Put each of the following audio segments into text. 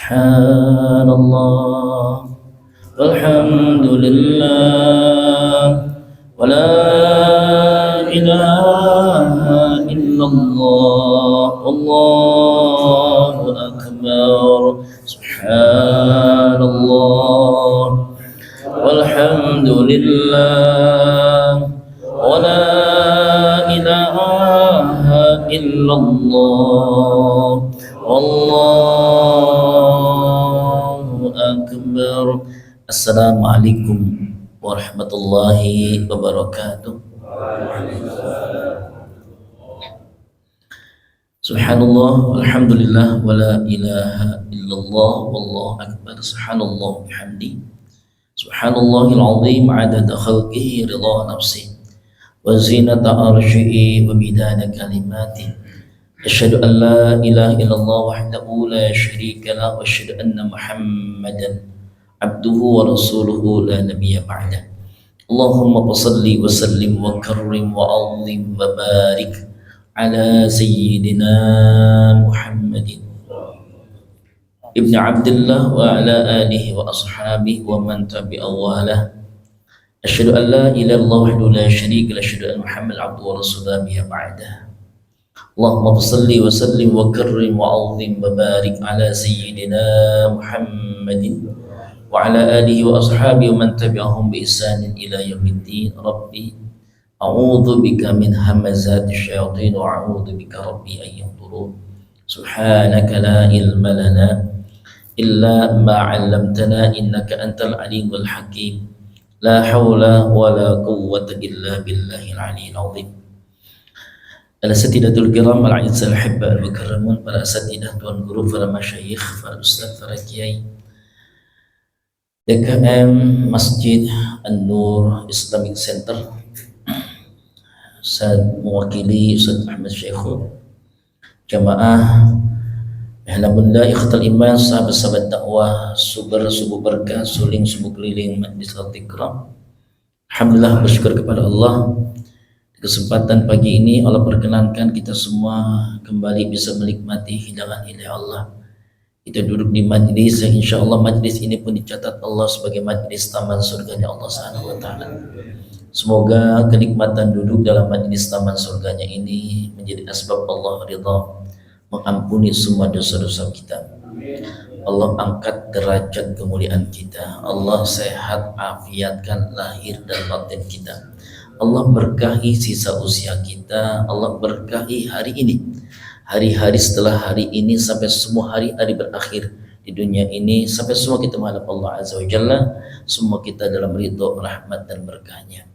Subhanallah walhamdulillah wa la ilaha illallah wallahu akbar. Subhanallah walhamdulillah wa la ilaha illallah wallahu akbar. Assalamualaikum warahmatullahi wabarakatuh. Subhanallah walhamdulillah wa la ilaha illallah wallahu akbar. Subhanallah bihamdi subhanallahil azim adada khalqihi ridha nafsi wa zinata arsyihi wa midada kalimati. Asyhadu an la ilaha illallah wahdahu la syarika lah wa asyhadu anna Muhammadan abduhu wa rasuluhu la nabiyya ba'dah. Allahumma salli wa sallim wa karrim wa azim wa barik ala sayyidina Muhammadin ibn Abdullah wa ala alihi wa ashabihi wa man tabi'ahu wa ala. Asyhadu an la ilaha illallah wahdahu la syarika lah, asyhadu anna Muhammadan abduhu wa rasuluhu la ba'dah. Allahumma salli wa sallim wa karrim wa azim wa barik ala sayyidina Muhammadin wa ala alihi wa ashabihi wa man tabi'ahum bi ihsanin ila yaumiddin. Rabbi a'udzu bika min hamazati syayatin wa a'udzu bika rabbi an yahdurun. Subhanaka la ilma lana illa ma 'allamtana innaka antal alimul hakim. La haula wa la quwwata illa billahil aliyyil azim. Al-Asatidatul Kiram, al-A'izzal Hibba al-Mukarramun, para asatidah, tuan guru, para masyayikh, para ustaz, para kiai DKM Masjid An-Nur Islamic Center, saya mewakili Ustaz Ahmad Syekhul, jamaah Alhamdulillah, ikhtal iman, sahabat-sahabat dakwah, subuh berkah, suling subuh keliling majlis al-tikram. Alhamdulillah, bersyukur kepada Allah. Kesempatan pagi ini Allah perkenankan kita semua kembali bisa menikmati hidangan ilahi Allah. Kita duduk di majlis yang insya Allah majlis ini pun dicatat Allah sebagai majlis taman surganya Allah Subhanahu wa Ta'ala. Semoga kenikmatan duduk dalam majlis taman surganya ini menjadi asbab Allah ridha, mengampuni semua dosa-dosa kita. Allah angkat derajat kemuliaan kita. Allah sehat afiatkan lahir dan batin kita. Allah berkahi sisa usia kita. Allah berkahi hari ini, hari-hari setelah hari ini, sampai semua hari-hari berakhir di dunia ini, sampai semua kita menghadap Allah Azza wa Jalla, semua kita dalam ridho, rahmat dan berkahnya.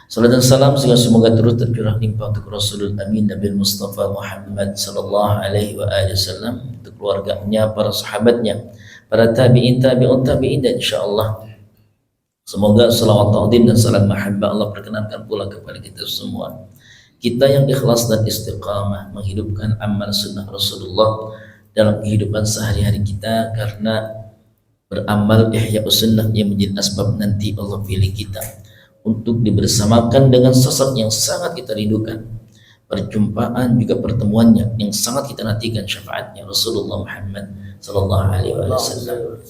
Salam dan salam semoga terus tercurah limpah untuk Rasulul Amin Nabi Mustafa Muhammad sallallahu alaihi wa alihi wasallam, untuk keluarganya, para sahabatnya, para tabi'in, tabi'un tabi'in, dan insyaallah semoga salawat ta'zim dan salam mahabbah Allah perkenankan pula kepada kita semua. Kita yang ikhlas dan istiqamah menghidupkan amal sunnah Rasulullah dalam kehidupan sehari-hari kita, karena beramal ihya sunnah yang menjadi asbab nanti Allah pilih kita untuk dibersamakan dengan sosok yang sangat kita rindukan, perjumpaan juga pertemuannya yang sangat kita nantikan, syafaatnya Rasulullah Muhammad sallallahu alaihi wasallam.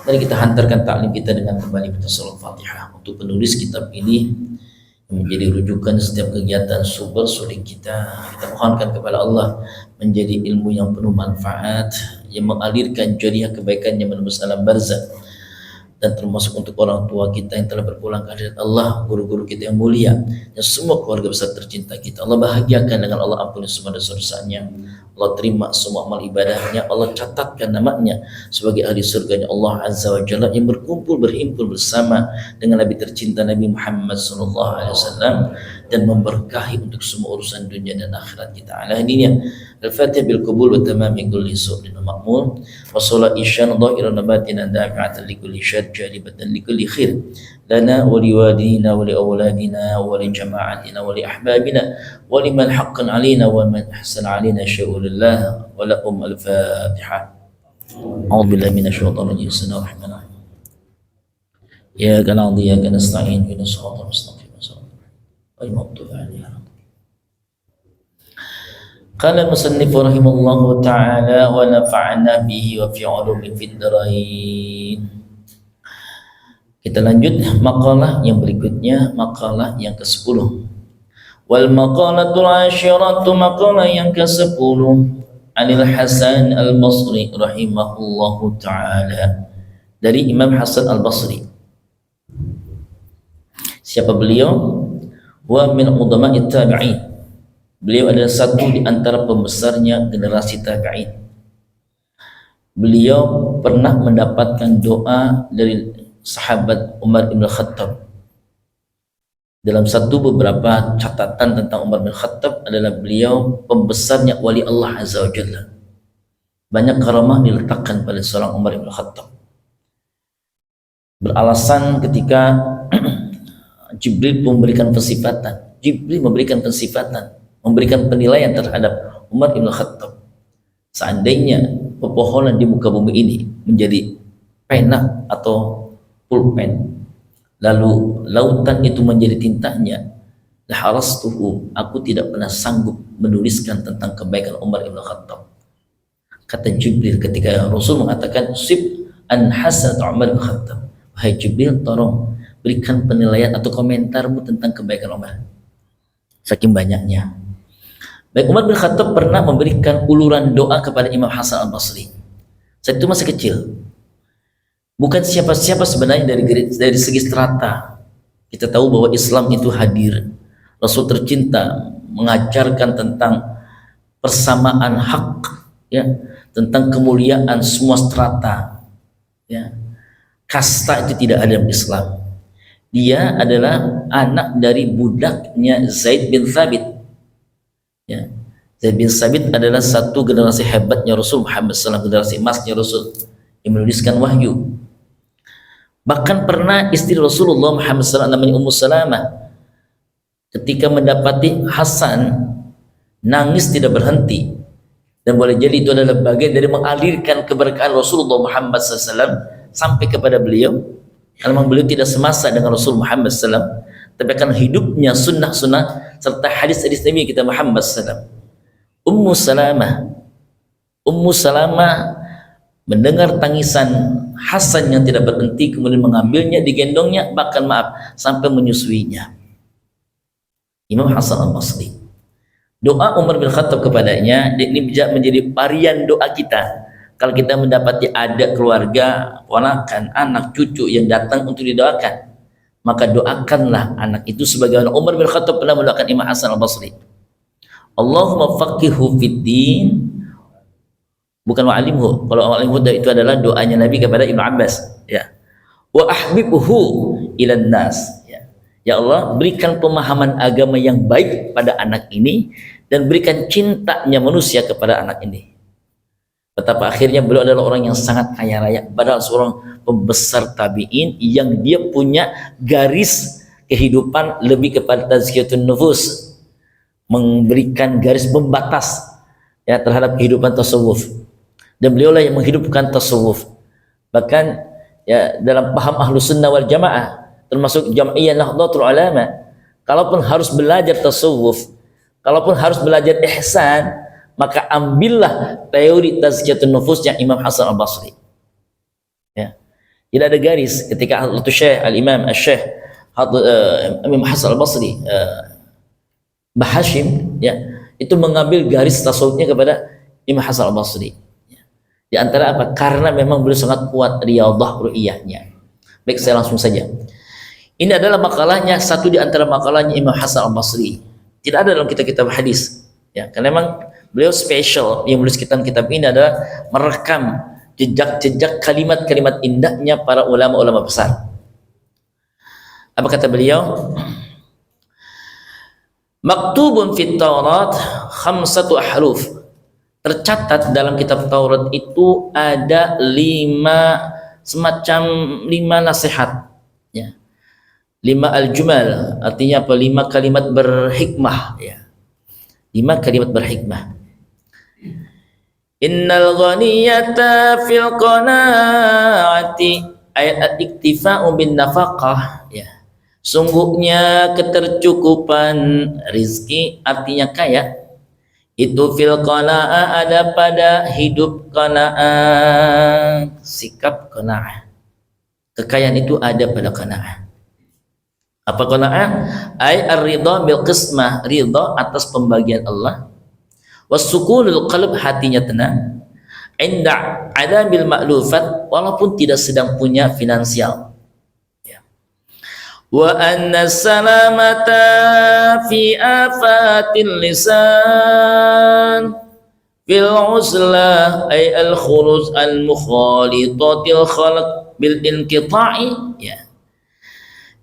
Mari kita hantarkan taklim kita dengan kembali baca surah Fatihah untuk penulis kitab ini yang menjadi rujukan setiap kegiatan suling kita. Kita mohonkan kepada Allah menjadi ilmu yang penuh manfaat, yang mengalirkan jariah kebaikannya menembus alam barzakh, dan termasuk untuk orang tua kita yang telah berpulang ke hadirat Allah, guru-guru kita yang mulia, dan semua keluarga besar tercinta kita. Allah bahagiakan dengan Allah ampuni semua dosa-dosanya, Allah terima semua amal ibadahnya, Allah catatkan namanya sebagai ahli surganya Allah Azza wa Jalla, yang berkumpul berhimpun bersama dengan Nabi tercinta Nabi Muhammad sallallahu alaihi wasallam, dan memberkahi untuk semua urusan dunia dan akhirat kita. Ala hadiniya al-Fatihah bil qabul wa tamami kulli su'lin wa ma'mul wa salat isyan dhahiran nabatina dafi'atan li kulli syarr jalibatan li kulli khair lana wa li walidina wa li awladina wa li jama'atina wa li ahbabina wa liman haqqan alaina wa man ahsana alaina sya'ulillah wa lakum al-Fatihah. A'udzu billahi minasy syaithanir rajim. Bismillahirrahmanirrahim. Ya kana ya kana nasta'in ihdinas siratal mustaqim. Al-Maghdubi 'alaihim. Qala al-musannif rahimahullahu ta'ala wa nafa'na bihi wa fi 'ulumi fid dharain. Kita lanjut makalah yang berikutnya, makalah yang ke-10. Wal maqalatul 'ashiratu, makalah yang ke-10, Anil Hasan Al-Basri rahimahullahu ta'ala, dari Imam Hasan Al-Basri. Siapa beliau? Wa min udama'it tabi'in. Beliau adalah satu di antara pembesarnya generasi tabi'in. Beliau pernah mendapatkan doa dari sahabat Umar bin Khattab. Dalam satu beberapa catatan tentang Umar bin Khattab adalah beliau pembesarnya wali Allah Azza wa Jalla. Banyak karamah diletakkan pada seorang Umar bin Khattab. Beralasan ketika Jibril memberikan pensifatan, memberikan penilaian terhadap Umar bin Khattab. Seandainya pepohonan di muka bumi ini menjadi pena atau pulpen, lalu lautan itu menjadi tintanya, laharastuhu, aku tidak pernah sanggup menuliskan tentang kebaikan Umar bin Khattab. Kata Jibril ketika Rasul mengatakan sib an hasanat Umar bin Khattab, wahai Jibril, tolong berikan penilaian atau komentarmu tentang kebaikan Umar. Saking banyaknya. Baik, Umar bin Khattab pernah memberikan uluran doa kepada Imam Hasan Al-Basri. Saat itu masih kecil, bukan siapa-siapa sebenarnya dari segi strata. Kita tahu bahwa Islam itu hadir, Rasul tercinta mengajarkan tentang persamaan hak, ya, tentang kemuliaan semua strata, ya. Kasta itu tidak ada dalam Islam. Dia adalah anak dari budaknya Zaid bin Thabit, ya. Zaid bin Thabit adalah satu generasi hebatnya Rasul Muhammad SAW, generasi emasnya Rasul yang menuliskan wahyu. Bahkan pernah istri Rasulullah Muhammad SAW namanya Ummu Salamah, ketika mendapati Hasan nangis tidak berhenti, dan boleh jadi itu adalah bagian dari mengalirkan keberkahan Rasulullah Muhammad SAW sampai kepada beliau. Karena memang beliau tidak semasa dengan Rasul Muhammad SAW, tapi akan hidupnya sunnah-sunnah serta hadis-hadis Nabi kita Muhammad SAW. Ummu Salamah mendengar tangisan Hasan yang tidak berhenti, kemudian mengambilnya, digendongnya, bahkan sampai menyusuinya. Imam Hasan Al-Basri, doa Umar bin Khattab kepadanya ini bisa menjadi varian doa kita. Kalau kita mendapati ada keluarga, ponakan, anak, cucu yang datang untuk didoakan, maka doakanlah anak itu sebagaimana Umar bin Khattab pernah mendoakan Imam Hasan Al-Basri. Allahumma faqihu fid din, bukan wa'alimhu. Kalau wa'alimhu itu adalah doanya Nabi kepada Ibnu Abbas, ya. Wa ahbibhu ilan nas, ya. Ya Allah, berikan pemahaman agama yang baik pada anak ini dan berikan cintanya manusia kepada anak ini. Betapa akhirnya beliau adalah orang yang sangat kaya raya, padahal seorang pembesar tabi'in yang dia punya garis kehidupan lebih kepada tazkiyatun nufus, memberikan garis pembatas, ya, terhadap kehidupan tasawuf. Dan beliaulah yang menghidupkan tasawuf. Bahkan, ya, dalam paham Ahlus Sunnah wal Jamaah, termasuk Jam'iyah Nahdlatul Ulama, kalaupun harus belajar tasawuf, kalaupun harus belajar ihsan, maka ambillah teori tazkiyatun nufusnya Imam Hasan Al-Basri, ya. Tidak ada garis ketika Syekh Al-Imam Syekh Imam Hasan Al-Basri Mbah Hashim, ya, itu mengambil garis tasawufnya kepada Imam Hasan Al-Basri, ya. Di antara apa? Karena memang beliau sangat kuat riyadhah ru'iyahnya. Baik, saya langsung saja. Ini adalah makalahnya, satu di antara makalahnya Imam Hasan Al-Basri. Tidak ada dalam kitab-kitab hadis, ya, karena memang beliau spesial yang menulis kitab-kitab ini adalah merekam jejak-jejak kalimat-kalimat indahnya para ulama-ulama besar. Apa kata beliau? Maktubun fit Taurat khamsatu ahruf. Tercatat dalam kitab Taurat itu ada semacam lima nasihat, ya. 5 al-jumal, artinya apa? 5 kalimat berhikmah, ya. 5 kalimat berhikmah. Innal ghaniyata fil qanaati ayat iktifa'u bin nafaqah, ya. Sungguhnya ketercukupan rizki, artinya kaya, Itu fil qanaah, ada pada hidup qanaah, sikap qanaah. Kekayaan itu ada pada qanaah. Apa qanaah? Ai ar-ridha bil qismah, ridha atas pembagian Allah. Wasukunul qalb, hatinya tenang. Inda adabil ma'lufat, walaupun tidak sedang punya finansial. Wa anna salamata fi afatil lisan fil uzlah ay al khuruj al mukhalitatil khalq bil inqita'i, ya.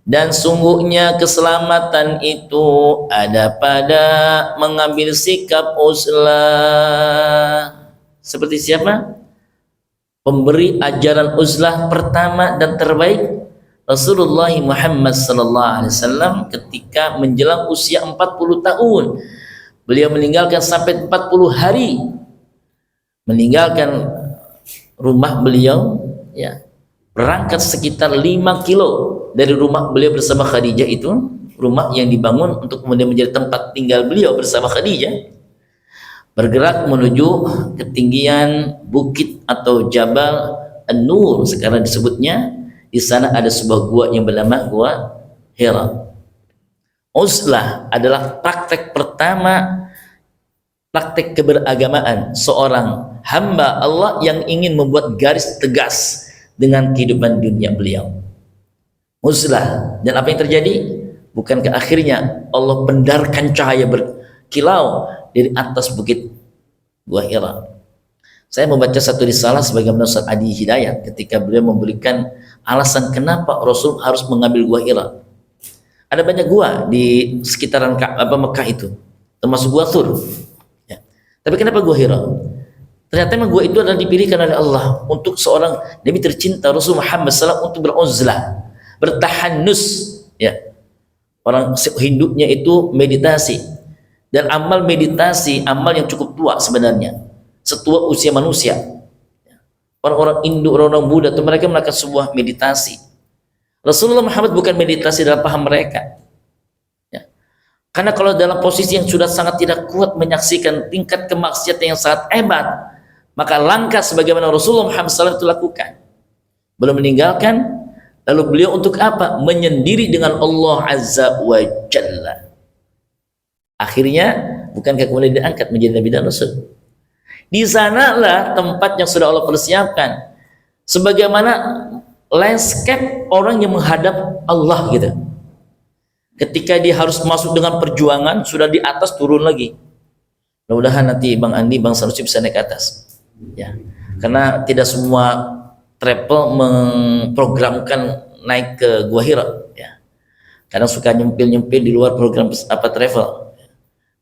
Dan sungguhnya keselamatan itu ada pada mengambil sikap uzlah. Seperti siapa? Pemberi ajaran uzlah pertama dan terbaik Rasulullah Muhammad sallallahu alaihi wasallam ketika menjelang usia 40 tahun. Beliau meninggalkan sampai 40 hari. Meninggalkan rumah beliau, ya. Berangkat sekitar 5 kilo dari rumah beliau bersama Khadijah itu, rumah yang dibangun untuk kemudian menjadi tempat tinggal beliau bersama Khadijah. Bergerak menuju ketinggian bukit atau Jabal An-Nur sekarang disebutnya. Di sana ada sebuah gua yang bernama Gua Hira. Uzlah adalah praktek pertama, praktek keberagamaan seorang hamba Allah yang ingin membuat garis tegas dengan kehidupan dunia beliau. Uzlah. Dan apa yang terjadi? Bukankah akhirnya Allah pendarkan cahaya berkilau dari atas bukit Gua Hira. Saya membaca satu risalah sebagaimana Ustaz Adi Hidayat ketika beliau memberikan alasan kenapa Rasul harus mengambil Gua Hira. Ada banyak gua di sekitaran Mekah itu, termasuk Gua Thur. Ya. Tapi kenapa Gua Hira? Ternyata memang gua itu adalah dipilihkan oleh Allah untuk seorang Nabi tercinta Rasul Muhammad SAW untuk beruzlah, bertahanus. Ya. Orang hidupnya itu meditasi, dan amal meditasi amal yang cukup tua sebenarnya. Setua usia manusia. Orang-orang Hindu, orang-orang Buddha itu mereka melakukan sebuah meditasi. Rasulullah Muhammad bukan meditasi dalam paham mereka, ya. Karena kalau dalam posisi yang sudah sangat tidak kuat menyaksikan tingkat kemaksiatan yang sangat hebat, maka langkah sebagaimana Rasulullah Muhammad SAW itu lakukan. Belum meninggalkan, lalu beliau untuk apa? Menyendiri dengan Allah Azza wa Jalla. Akhirnya bukankah kemudian diangkat menjadi Nabi dan Rasul? Di sanalah tempat yang sudah Allah persiapkan, sebagaimana landscape orang yang menghadap Allah gitu. Ketika dia harus masuk dengan perjuangan, sudah di atas turun lagi. Mudah-mudahan nanti Bang Andi, Bang Sanusi bisa naik ke atas, ya. Karena tidak semua travel memprogramkan naik ke Gua Hira, ya. Kadang suka nyempil-nyempil di luar program travel.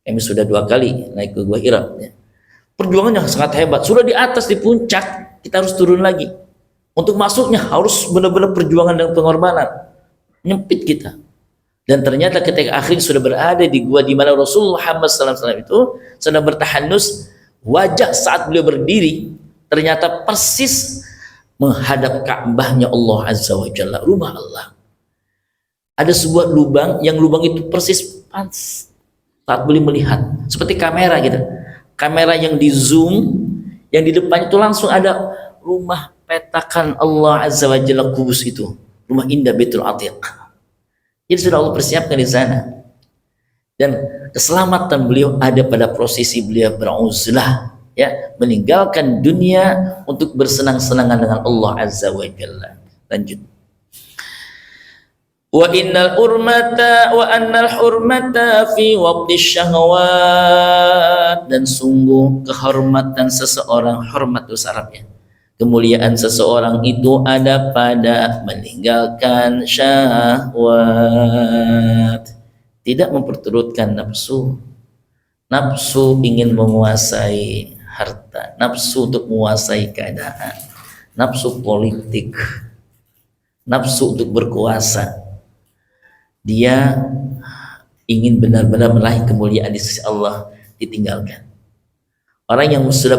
Kami sudah 2 kali naik ke Gua Hira, ya. Perjuangannya sangat hebat, sudah di atas di puncak, kita harus turun lagi. Untuk masuknya harus benar-benar perjuangan dan pengorbanan, nyempit kita. Dan ternyata ketika akhirnya sudah berada di gua di mana Rasulullah Muhammad SAW itu sedang bertahanus, wajah saat beliau berdiri ternyata persis menghadap Ka'bahnya Allah Azza wa Jalla, rumah Allah. Ada sebuah lubang, yang lubang itu persis pas saat beliau melihat, seperti kamera gitu. Kamera yang di zoom, yang di depan itu langsung ada rumah petakan Allah Azza wa Jalla Kudus itu, rumah indah Baitul Atiq. Jadi sudah Allah persiapkan di sana. Dan keselamatan beliau ada pada posisi beliau beruzlah, ya, meninggalkan dunia untuk bersenang-senangan dengan Allah Azza wa Jalla. Lanjut. Wa annal hurmata fi waqti syahwat, dan sungguh kehormatan seseorang, hormat itu Arabnya, kemuliaan seseorang itu ada pada meninggalkan syahwat, tidak memperturutkan nafsu. Nafsu ingin menguasai harta, nafsu untuk menguasai keadaan, nafsu politik, nafsu untuk berkuasa. Dia ingin benar-benar meraih kemuliaan di sisi Allah, ditinggalkan. Orang yang sudah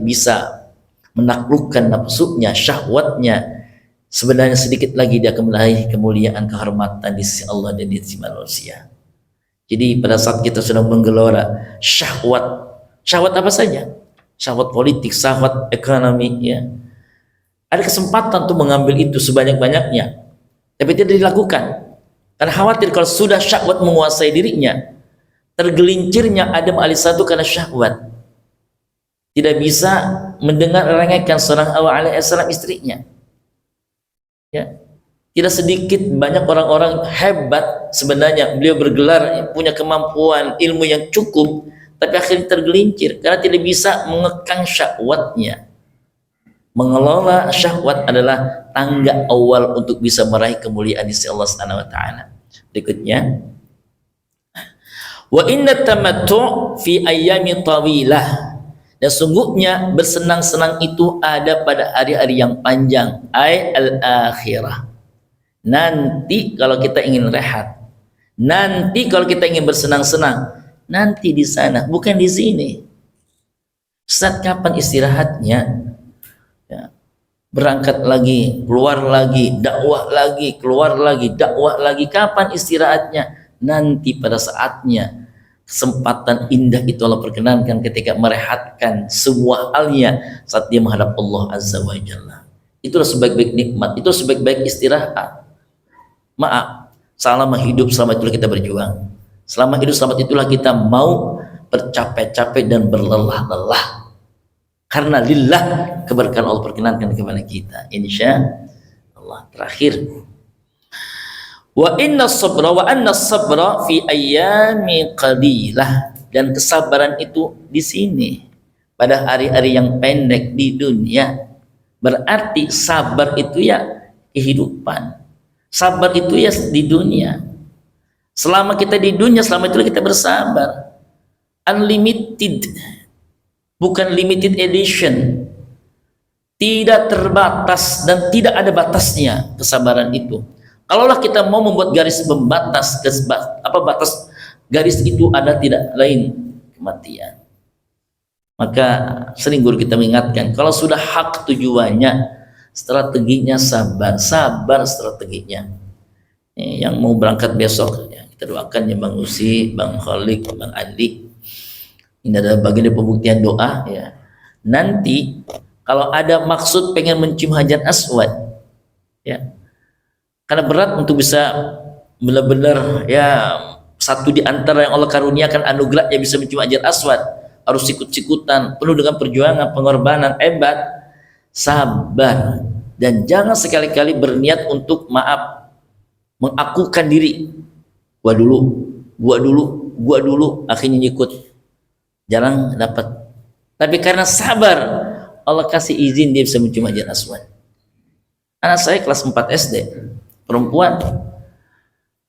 bisa menaklukkan nafsunya, syahwatnya, sebenarnya sedikit lagi dia akan meraih kemuliaan, kehormatan di sisi Allah dan di sisi manusia. Jadi pada saat kita sudah menggelora syahwat Syahwat apa saja? Syahwat politik, syahwat ekonomi, ya. Ada kesempatan untuk mengambil itu sebanyak-banyaknya, tapi tidak dilakukan. Karena khawatir kalau sudah syahwat menguasai dirinya, tergelincirnya Adam alaihissalam karena syahwat. Tidak bisa mendengar erengekan seorang Hawa alaihissalam istrinya. Ya. Tidak sedikit banyak orang-orang hebat sebenarnya, beliau bergelar punya kemampuan ilmu yang cukup, tapi akhirnya tergelincir karena tidak bisa mengekang syahwatnya. Mengelola syahwat adalah tangga awal untuk bisa meraih kemuliaan di sisi Allah Subhanahu wa taala. Berikutnya, wa inna tamattu' fi ayyami tawilah, dan sungguhnya bersenang-senang itu ada pada hari-hari yang panjang, ay al-akhirah. Nanti kalau kita ingin rehat, nanti kalau kita ingin bersenang-senang, nanti di sana, bukan di sini. Saat kapan istirahatnya? Ya. Berangkat lagi, keluar lagi, dakwah lagi, keluar lagi, dakwah lagi. Kapan istirahatnya? Nanti pada saatnya. Kesempatan indah itu Allah perkenankan ketika merehatkan semua halnya saat dia menghadap Allah Azza wa Jalla. Itulah sebaik-baik nikmat, itu sebaik-baik istirahat. Maaf, selama hidup selama itulah kita berjuang. Selama hidup selama itulah kita mau bercapek-capek dan berlelah-lelah. Karena lillah keberkahan Allah perkenankan kepada kita. Insya Allah. Terakhir, wa inna sabra wa anna sabra fi ayyami qalilah, dan kesabaran itu di sini pada hari-hari yang pendek di dunia. Berarti sabar itu ya kehidupan. Sabar itu ya di dunia. Selama kita di dunia, selama itu kita bersabar. Unlimited, bukan limited edition. Tidak terbatas dan tidak ada batasnya kesabaran itu. Kalaulah kita mau membuat garis pembatas, batas garis itu ada tidak lain kematian. Maka sering guru kita mengingatkan, kalau sudah hak tujuannya, strateginya sabar strateginya. Yang mau berangkat besok, ya, kita doakan ya Bang Usi, Bang Khalid, Bang Adi. Ini adalah bagian dari pembuktian doa, ya. Nanti kalau ada maksud pengen mencium Hajar Aswad, ya, karena berat untuk bisa benar-benar ya satu di antara yang Allah karuniakan anugerah yang bisa mencium Hajar Aswad, harus sikut-sikutan, penuh dengan perjuangan, pengorbanan, hebat, sabar, dan jangan sekali-kali berniat untuk mengakukan diri, gua dulu, akhirnya nyikut, jarang dapat. Tapi karena sabar, Allah kasih izin dia bisa mencium Hajar Aswad. Anak saya kelas 4 SD, perempuan.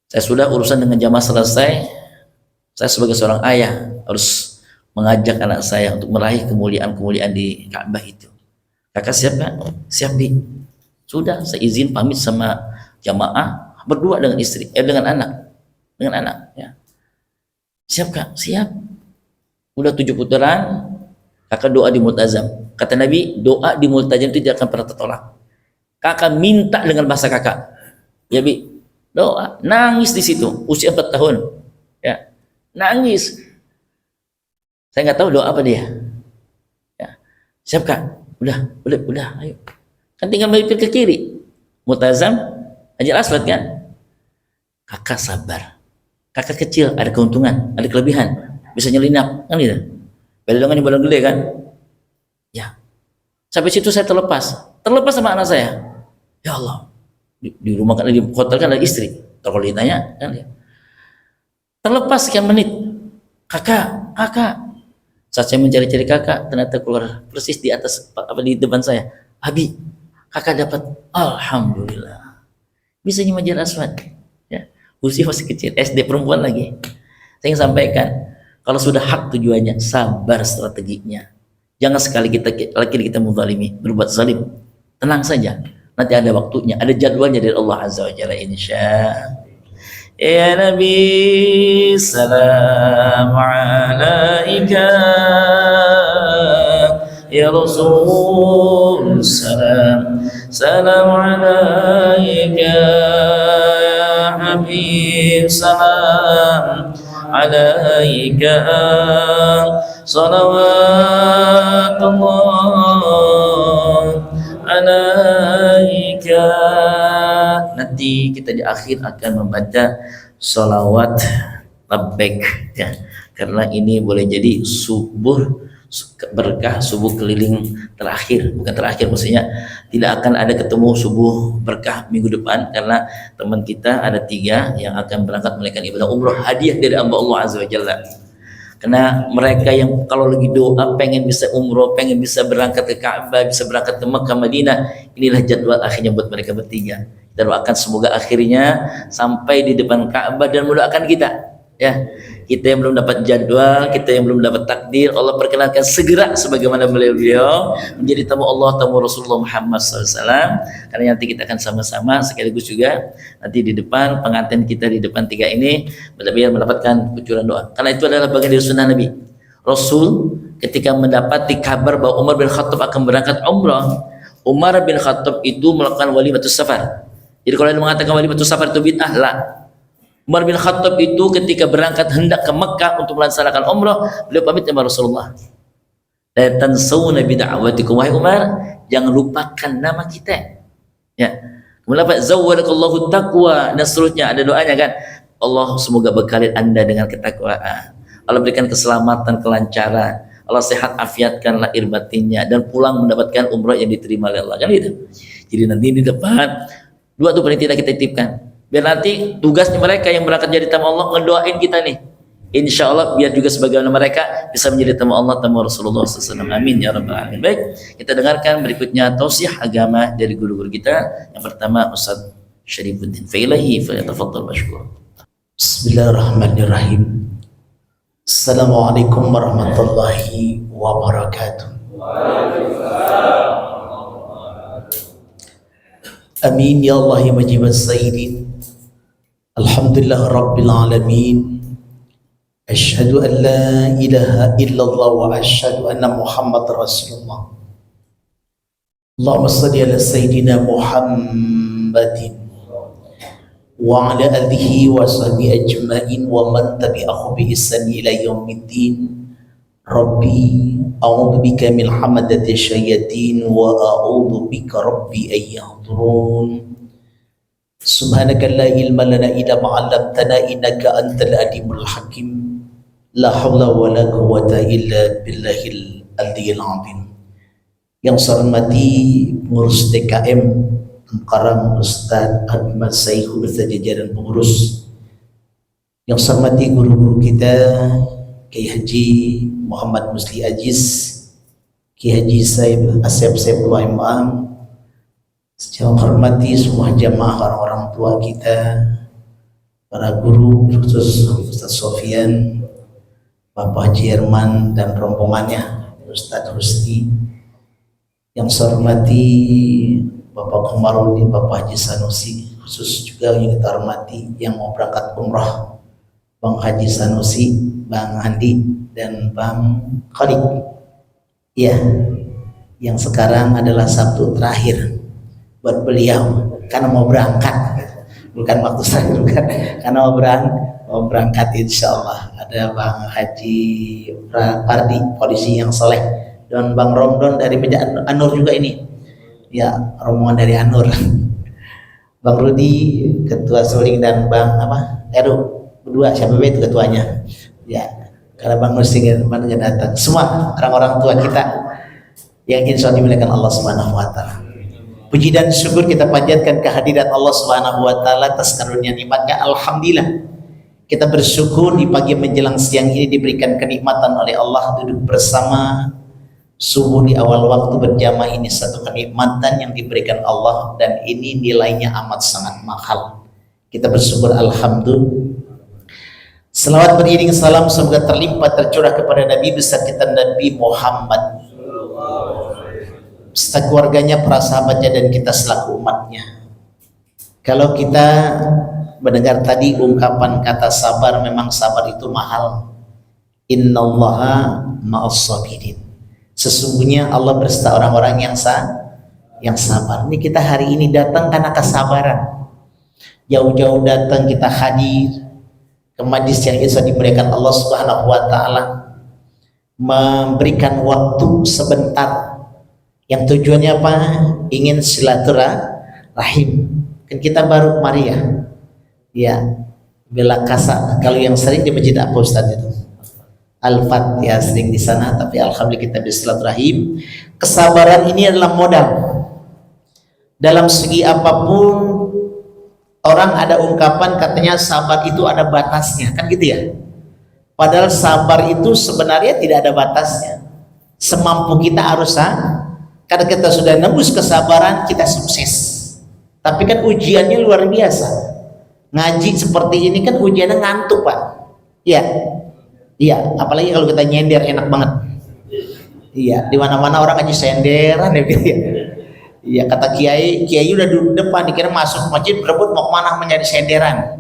Saya sudah urusan dengan jamaah selesai. Saya sebagai seorang ayah harus mengajak anak saya untuk meraih kemuliaan-kemuliaan di Ka'bah itu. Kakak siap gak? Siap, Bi. Sudah, saya izin pamit sama jamaah berdua dengan istri, dengan anak, ya. Siap Kak? Siap. Udah 7 putaran, kakak doa di multazam. Kata Nabi, doa di multazam itu tidak akan pernah tertolak. Kakak minta dengan bahasa kakak, ya Bi, doa, nangis di situ, usia 4 tahun, ya, nangis. Saya nggak tahu doa apa dia. Ya. Siap Kak? Udah, ayo. Kan tinggal melipir ke kiri. Multazam, Hajar Aswad kan? Kakak sabar. Kakak kecil, ada keuntungan, ada kelebihan. Bisa nyelinap, kan gitu. Beda dengan yang balon gede kan? Ya. Sampai situ saya terlepas sama anak saya. Ya Allah. Di rumah kan, di hotel kan ada istri. Kalau ditanya, kan ya. Terlepas sekian menit. Kakak. Saat saya mencari-cari kakak, ternyata keluar persis di atas, di depan saya. Abi, kakak dapat, alhamdulillah, bisa nyium Hajar Aswad, ya. Usia masih kecil, SD, perempuan lagi. Saya ingin sampaikan, kalau sudah hak tujuannya, sabar strateginya. Jangan sekali kita menzalimi, berbuat zalim. Tenang saja, nanti ada waktunya, ada jadwalnya dari Allah Azza wa Jalla, insya. Ya Nabi, salam alaika. Ya Rasul, salam alaika. Ya Habib, salam alaika. salawatullah alaika. Nanti kita di akhir akan membaca salawat labbaik ya, karena ini boleh jadi subuh berkah, subuh keliling terakhir, bukan terakhir maksudnya, tidak akan ada ketemu subuh berkah minggu depan karena teman kita ada 3 yang akan berangkat menunaikan ibadah umroh, hadiah dari Allah Azza wa Jalla. Karena mereka yang kalau lagi doa pengen bisa umroh, pengen bisa berangkat ke Ka'bah, bisa berangkat ke Makkah, Madinah, inilah jadwal akhirnya buat mereka bertiga. Kita doakan semoga akhirnya sampai di depan Ka'bah dan mendoakan kita ya, kita yang belum dapat jadwal, kita yang belum dapat takdir, Allah perkenankan segera sebagaimana beliau menjadi tamu Allah, tamu Rasulullah Muhammad SAW. Karena nanti kita akan sama-sama sekaligus juga nanti di depan pengantin kita di depan 3 ini biar mendapatkan kucuran doa, karena itu adalah bagian dari sunnah Nabi. Rasul ketika mendapati kabar bahwa Umar bin Khattab akan berangkat umrah, Umar bin Khattab itu melakukan walimatus safar. Jadi kalau yang mengatakan walimatus safar itu bid'ah, lah. Umar bin Khattab itu ketika berangkat hendak ke Mekah untuk melaksanakan umrah, beliau pamit sama Rasulullah. La tansawna bid'awatikum, wahai Umar, jangan lupakan nama kita. Ya. Kemudian apa? Zawwadakallahu taqwa, dan seterusnya ada doanya kan. Allah semoga bekali Anda dengan ketakwaan. Allah berikan keselamatan, kelancaran. Allah sehat afiatkan lahir batinnya dan pulang mendapatkan umrah yang diterima oleh Allah. Kan gitu. Jadi nanti di depan 2 tuh paling tidak kita titipkan. Biar nanti tugasnya mereka yang berangkat jadi tamu Allah ngedoain kita nih, insya Allah biar juga sebagaimana mereka bisa menjadi tamu Allah, tamu Rasulullah SAW. Amin ya rabbal alamin. Baik, kita dengarkan berikutnya tausiah agama dari guru-guru kita. Yang pertama Ustaz Syarifuddin Failahi, falyatafaddal mashkur. Bismillahirrahmanirrahim. Assalamualaikum warahmatullahi wabarakatuh. Amin ya Allah ya majibas sayyidin. Alhamdulillah Rabbil Alamin. Ashhadu an la ilaha illallah wa ashhadu anna Muhammad Rasulullah. Allahumma salli ala Sayyidina Muhammadin wa ala alihi wa sahbihi ajma'in wa man tabi'ahu bi ihsan ila yaumiddin. Rabbi a'udzu bika min hamadati syayatin wa a'udzu bika rabbi ay yahdurun. Subhanaka la ilma lana illa ma 'allamtana innaka antal alimul hakim. La haula wa la quwwata illa billahil aliyyil azim. Yang saya hormati pengurus DKM Karang Ustaz Ahmad Saihu beserta jajaran pengurus. Yang saya hormati guru-guru kita Kiai Haji Muhammad Musli Aziz, Kiai Haji Asep Saifullah Imam. Saya hormati semua jamaah orang-orang tua kita, para guru, khusus Ustaz Sofian, Bapak Haji Herman dan rombongannya, Ustaz Rusti. Yang saya hormati Bapak Komarudin, Bapak Haji Sanusi, khusus juga yang kita hormati yang mau berangkat umrah, Bang Haji Sanusi, Bang Andi, dan Bang Khalid. Ya, yang sekarang adalah Sabtu terakhir buat beliau karena mau berangkat, bukan waktu saya juga, karena mau berangkat insya Allah. Ada Bang Haji Pardi, polisi yang soleh, dan Bang Romdon dari Meja Anur juga ini, ya rombongan dari Anur. Bang Rudi ketua Suling dan Bang Eru berdua, siapa itu ketuanya ya, karena Bang Nusing mana datang, semua orang-orang tua kita yang insya Allah dimuliakan Allah Subhanahu wa Ta'ala. Puji dan syukur kita panjatkan kehadirat Allah Subhanahu wa Ta'ala atas karunia nikmatnya. Alhamdulillah kita bersyukur di pagi menjelang siang ini diberikan kenikmatan oleh Allah duduk bersama subuh di awal waktu berjamaah. Ini satu kenikmatan yang diberikan Allah dan ini nilainya amat sangat mahal. Kita bersyukur alhamdulillah. Selawat beriring salam semoga terlimpah tercurah kepada Nabi besar kita Nabi Muhammad, beserta keluarganya, para sahabatnya, dan kita selaku umatnya. Kalau kita mendengar tadi ungkapan kata sabar, memang sabar itu mahal. Innallaha ma'as sabirin. Sesungguhnya Allah beserta orang-orang yang sabar. Ini kita hari ini datang karena kesabaran. Jauh-jauh datang kita hadir ke majlis yang insya dimuliakan Allah Subhanahu wa Ta'ala. memberikan waktu sebentar yang tujuannya apa? Ingin silaturahim. Kan kita baru kemari ya. Ya, bela kasa. Kalau yang sering di masjid apa Ustaz itu? Al-Fat ya, sering di sana, tapi alhamdulillah kita bersilaturahim. Kesabaran ini adalah modal. Dalam segi apapun, orang ada ungkapan katanya sabar itu ada batasnya, kan gitu ya. Padahal sabar itu sebenarnya tidak ada batasnya. Semampu kita harus karena kita sudah nembus kesabaran, kita sukses. Tapi kan ujiannya luar biasa. Ngaji seperti ini kan ujiannya ngantuk, Pak. Iya. Iya, apalagi kalau kita nyender enak banget. Iya, di mana-mana orang ngaji senderan ya gitu ya. Iya, kata kiai udah duduk depan, dikira masuk masjid berebut mau kemana menjadi senderan.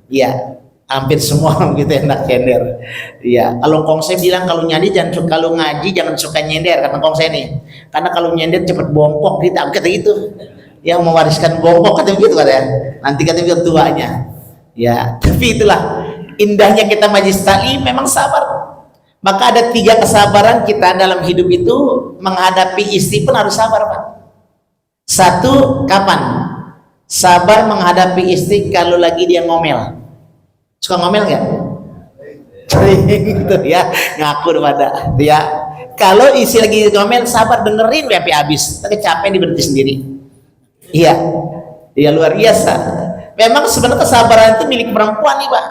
Iya, hampir semua gitu enak sender. Iya, kalau kongsi bilang kalau ngaji jangan suka nyender, kata kongsi nih. Karena kalau nyender cepet bongkok gitu, kata gitu. Yang mewariskan bongkok kata begitu kan ya. Nanti kata begitu tuanya. Ya, tapi itulah indahnya kita majlis taklim, memang sabar. Maka ada 3 kesabaran kita dalam hidup itu. Menghadapi istri pun harus sabar, Pak. 1, kapan? Sabar menghadapi istri kalau lagi dia ngomel. Suka ngomel nggak? Gitu ya, ngaku pada ya. Kalau istri lagi ngomel, sabar dengerin sampai habis. Tapi capek diberhenti sendiri. Iya, iya luar biasa. Memang sebenarnya kesabaran itu milik perempuan nih, Pak.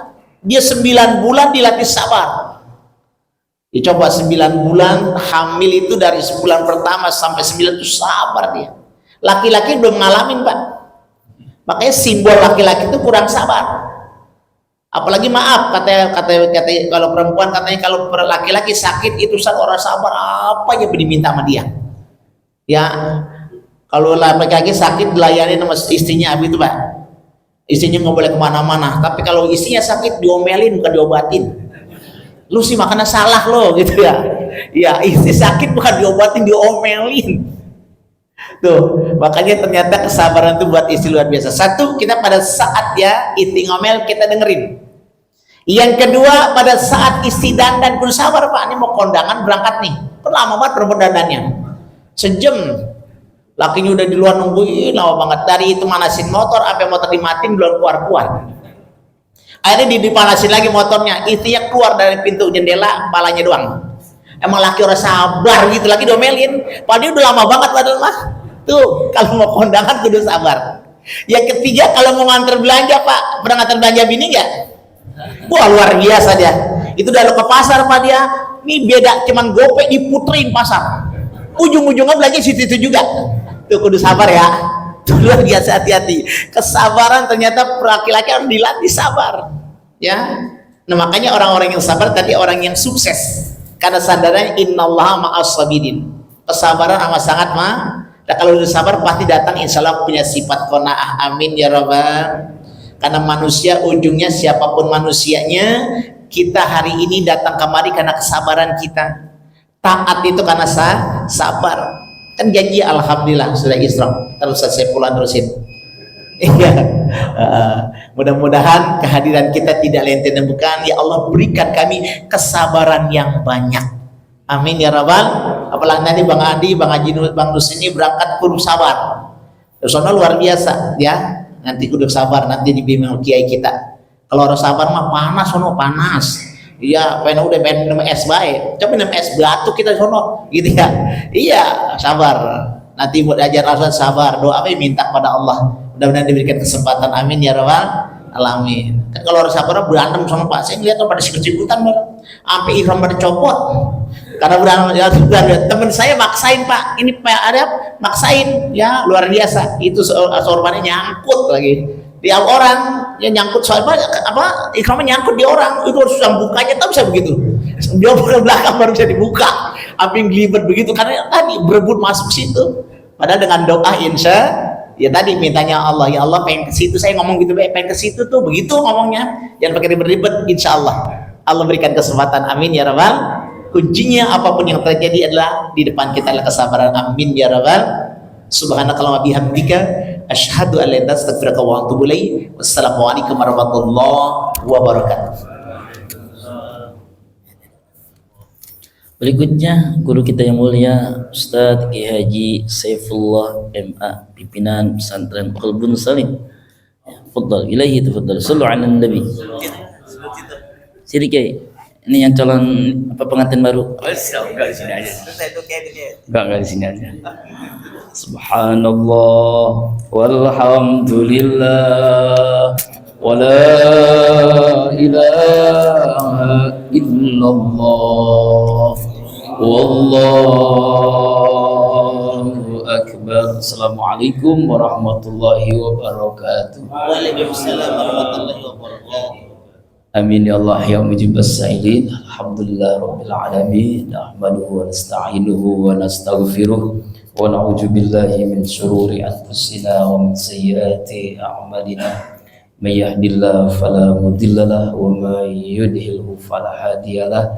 Dia 9 bulan dilatih sabar. Dicoba 9 bulan hamil itu dari bulan pertama sampai 9 itu sabar dia. Laki-laki belum ngalamin, Pak. Makanya simbol laki-laki itu kurang sabar. Apalagi maaf kata kalau perempuan katanya kalau laki-laki sakit itu orang sabar apa aja diminta sama dia. Ya, kalau laki-laki sakit dilayani sama istrinya itu, Pak. Istrinya nggak boleh kemana-mana, tapi kalau istrinya sakit diomelin bukan diobatin. Lu sih makanya salah lo gitu ya. Ya, istri sakit bukan diobatin, diomelin. Tuh, makanya ternyata kesabaran itu buat istri luar biasa. 1, kita pada saat ya istri ngomel kita dengerin. Yang kedua, pada saat istri dandan pun sabar, Pak. Ini mau kondangan berangkat nih, lama banget perempuan dandannya, sejam. Lakinya udah di luar nungguin lama banget, dari itu manasin motor sampai motor dimatiin belum keluar. Akhirnya dipanasin lagi motornya, istrinya keluar dari pintu jendela, kepalanya doang. Emang laki orang sabar gitu, lagi domelin, padahal udah lama banget padahal mah. Tuh, kalau mau kondangan kudu sabar. Yang ketiga, kalau mau nganter belanja, Pak, pernah nganter belanja bini nggak? Wah luar biasa dia. Itu udah lo ke pasar, Pak, dia. Ini beda, cuman gope diputerin pasar. Ujung-ujungnya belanja situ juga. Tuh kudu sabar ya. Tuh luar biasa, hati-hati. Kesabaran ternyata laki-laki harus dilatih sabar. Ya. Nah makanya orang-orang yang sabar tadi orang yang sukses. Karena sadarnya innallaha ma'as sabirin. Kesabaran amat sangat nah, kalau udah sabar pasti datang insya Allah punya sifat qanaah. Amin ya rabbal. Karena manusia ujungnya siapapun manusianya, kita hari ini datang kemari karena kesabaran kita. Taat itu karena sabar. Kan janji alhamdulillah sudah Isra. Terus saya pulang terusin. Iya. Mudah-mudahan kehadiran kita tidak lain dan bukan ya Allah berikan kami kesabaran yang banyak. Amin ya rabbal. Apalagi nanti Bang Adi, Bang Haji, Bang Nus ini berangkat kudu sabar. Soalnya luar biasa ya. Nanti kudu sabar, nanti dibimbing kiai kita. Kalau orang sabar mah panas, sono panas. Iya, pengen udah pengen minum es baik. Coba minum es batu kita sono, gitu ya. Iya, sabar. Nanti buat ajar Rasul sabar, doa apa minta pada Allah. Mudah-mudahan diberikan kesempatan. Amin ya rabbal alamin. Kan kalau orang sabar berantem sama Pak, saya ngeliat pada sikut-sikutan sampai ihram pada copot. Karena teman saya maksain, Pak, ini Pak ada maksain ya luar biasa. Itu sorbannya nyangkut lagi di orang yang nyangkut sorban apa ikramnya nyangkut di orang, itu harus bukanya tak bisa begitu, dia buka belakang baru bisa dibuka sampai gelibet begitu karena tadi berebut masuk situ. Padahal dengan doa insya ya tadi mintanya Allah, ya Allah pengen ke situ, saya ngomong gitu, pengen ke situ tuh begitu ngomongnya, jangan pakai ribet-ribet. Insya Allah Allah berikan kesempatan. Amin ya rabbal. Kuncinya apapun yang terjadi adalah di depan kita adalah kesabaran. Amin ya rabbal. Subhanakallahumma bihamdika asyhadu an la ilaha illa anta astaghfiruka wa atubu ilaik. Wassalamualaikum warahmatullahi wabarakatuh. Berikutnya guru kita yang mulia Ustadz Ki Haji Saifullah MA, pimpinan pesantren Qalbun Salim. Fadal ilahi tafadhal. Sallu ala nabi. Sini Kiai. Ini yang calon apa pengantin baru? Enggak di sini aja. Enggak di sini aja. Subhanallah walhamdulillah wala ilaha illallah wallahu akbar. Assalamualaikum warahmatullahi wabarakatuh. Waalaikumsalam warahmatullahi wabarakatuh. Amin ya Allah ya mujibas sa'ilin. Alhamdulillah rabbil alamin. Nahmaduhu wa nasta'inuhu wa nastaghfiruh wa na'udzu billahi min syururi anfusina wa min sayyiati a'malina. May yahdihillahu fala mudhillalah wa may yudhlilhu fala hadiyalah.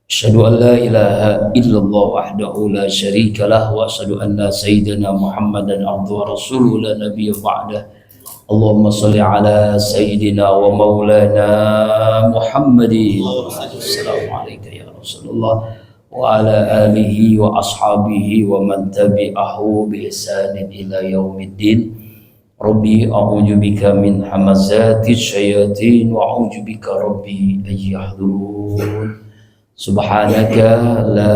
Asyhadu an la ilaha illallah wahdahu la syarikalah wa asyhadu anna sayyidina Muhammadan abduhu wa rasuluhu la nabiyya ba'dah. Allahumma salli ala sayyidina wa maulana Muhammadin. Assalamualaikum ya Rasulullah wa ala alihi wa ashabihi wa man tabi'ahu bi ihsanin ila yaumiddin. Rabbi a'udzu bika min hamazati syayatin wa a'udzu bika rabbi an yahdurun. Subhanaka la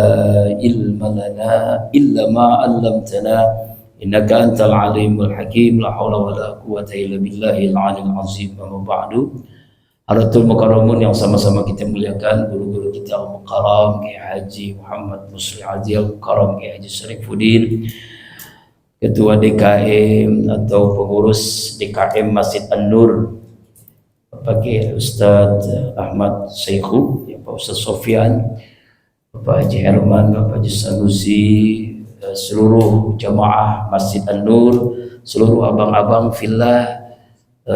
ilma lana illa ma 'allamtana innaka antal alimul hakim. La haula wala quwwata illa billahil aliyil azim. Amma ba'du. Haratul mukarramun yang sama-sama kita muliakan, guru-guru kita al-mukarram Kiai Haji Muhammad Musli Haji al-Mukarram, Kiai Haji Syarifuddin, Ketua DKM atau pengurus DKM Masjid An-Nur, Bapak Kiai Ustadz Ahmad Syekhu, ya, Pak Ustadz Sofyan, Bapak Haji Herman, Bapak Haji Sanusi, seluruh jamaah Masjid An-Nur, seluruh abang-abang villa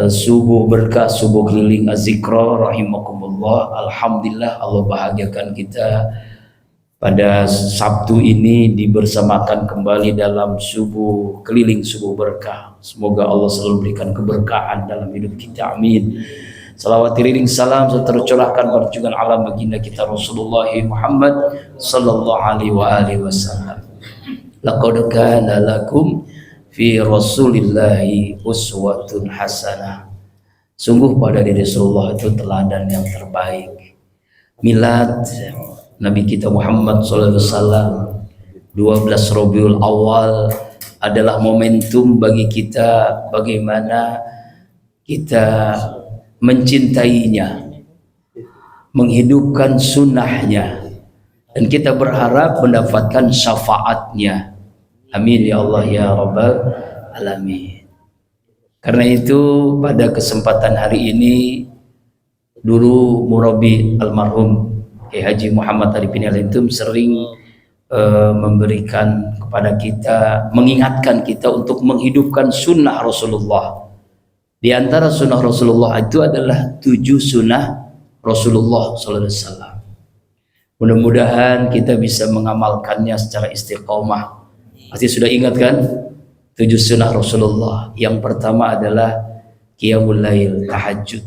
subuh berkah, subuh keliling azikra rahimakumullah. Alhamdulillah Allah bahagiakan kita pada Sabtu ini dibersamakan kembali dalam subuh keliling, subuh berkah. Semoga Allah selalu berikan keberkahan dalam hidup kita, amin. Salawat iring salam tercurahkan pada junjungan alam baginda kita Rasulullah Muhammad sallallahu alaihi wasallam. Laqad kana lakum fi Rasulillahi uswatun hasanah. Sungguh pada diri Rasulullah itu teladan yang terbaik. Milad Nabi kita Muhammad sallallahu alaihi wasallam 12 Rabiul Awal adalah momentum bagi kita bagaimana kita mencintainya, menghidupkan sunnahnya, dan kita berharap mendapatkan syafaatnya. Amin ya Allah ya Rabbal Alamin. Karena itu pada kesempatan hari ini, dulu murabi almarhum Kiai Haji Muhammad Arifin Al-Intum sering memberikan kepada kita, mengingatkan kita untuk menghidupkan sunnah Rasulullah. Di antara sunnah Rasulullah itu adalah 7 sunnah Rasulullah SAW. Mudah-mudahan kita bisa mengamalkannya secara istiqomah. Pasti sudah ingat kan 7 sunnah Rasulullah. Yang pertama adalah qiyamul lail, tahajud,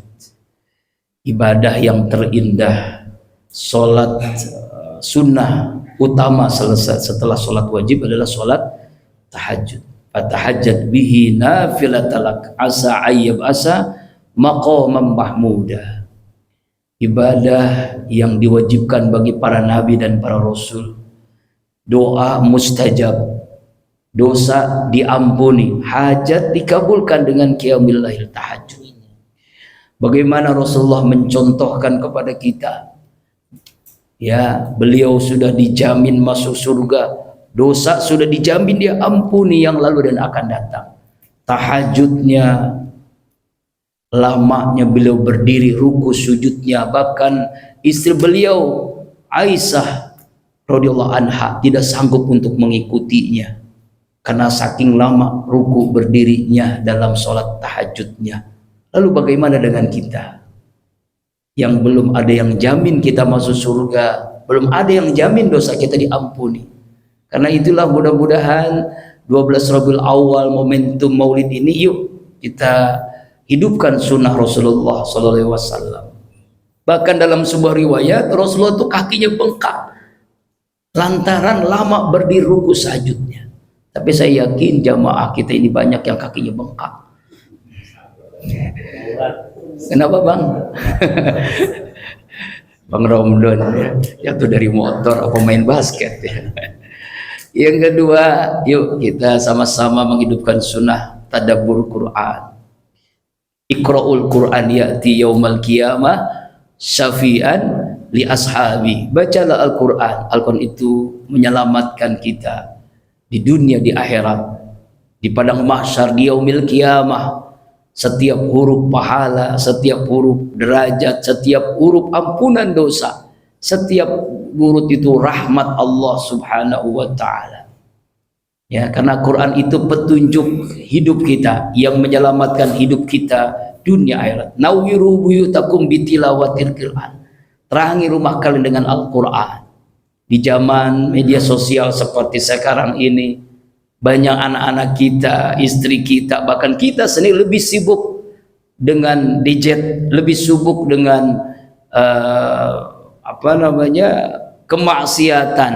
ibadah yang terindah. Solat sunnah utama selesai setelah solat wajib adalah solat tahajud. Fatahajjat bihi nafilatalak asa ayyab asa maqaman mahmuda. Ibadah yang diwajibkan bagi para nabi dan para rasul. Doa mustajab, dosa diampuni, hajat dikabulkan dengan qiyamul lail, tahajud. Bagaimana Rasulullah mencontohkan kepada kita, ya, beliau sudah dijamin masuk surga, dosa sudah dijamin dia ampuni yang lalu dan akan datang. Tahajudnya, lamanya beliau berdiri, ruku sujudnya, bahkan istri beliau Aisyah radhiyallahu anha tidak sanggup untuk mengikutinya karena saking lama ruku berdirinya dalam sholat tahajudnya. Lalu bagaimana dengan kita yang belum ada yang jamin kita masuk surga, belum ada yang jamin dosa kita diampuni? Karena itulah mudah-mudahan 12 Rabiul Awal momentum Maulid ini, yuk kita hidupkan sunnah Rasulullah SAW. Bahkan dalam sebuah riwayat Rasulullah itu kakinya bengkak lantaran lama berdiri ruku sajudnya. Tapi saya yakin jamaah kita ini banyak yang kakinya bengkak. Kenapa bang? Bang Romdon ya, jatuh dari motor apa main basket ya. Yang kedua, yuk kita sama-sama menghidupkan sunnah tadabbur Quran. Iqra'ul Quran ya'ti yaumal qiyamah syafi'an li ashabi. Bacalah Al-Quran. Al-Quran itu menyelamatkan kita di dunia, di akhirat, di padang mahsyar, di yaumil qiyamah. Setiap huruf pahala, setiap huruf derajat, setiap huruf ampunan dosa, setiap huruf itu rahmat Allah Subhanahu wa taala. Ya, karena Quran itu petunjuk hidup kita yang menyelamatkan hidup kita dunia akhirat. Nawwiru buyutakum bitilawatil Quran. Terangi rumah kalian dengan Al-Quran. Di zaman media sosial seperti sekarang ini, banyak anak-anak kita, istri kita, bahkan kita sendiri lebih sibuk dengan gadget, lebih sibuk dengan kemaksiatan,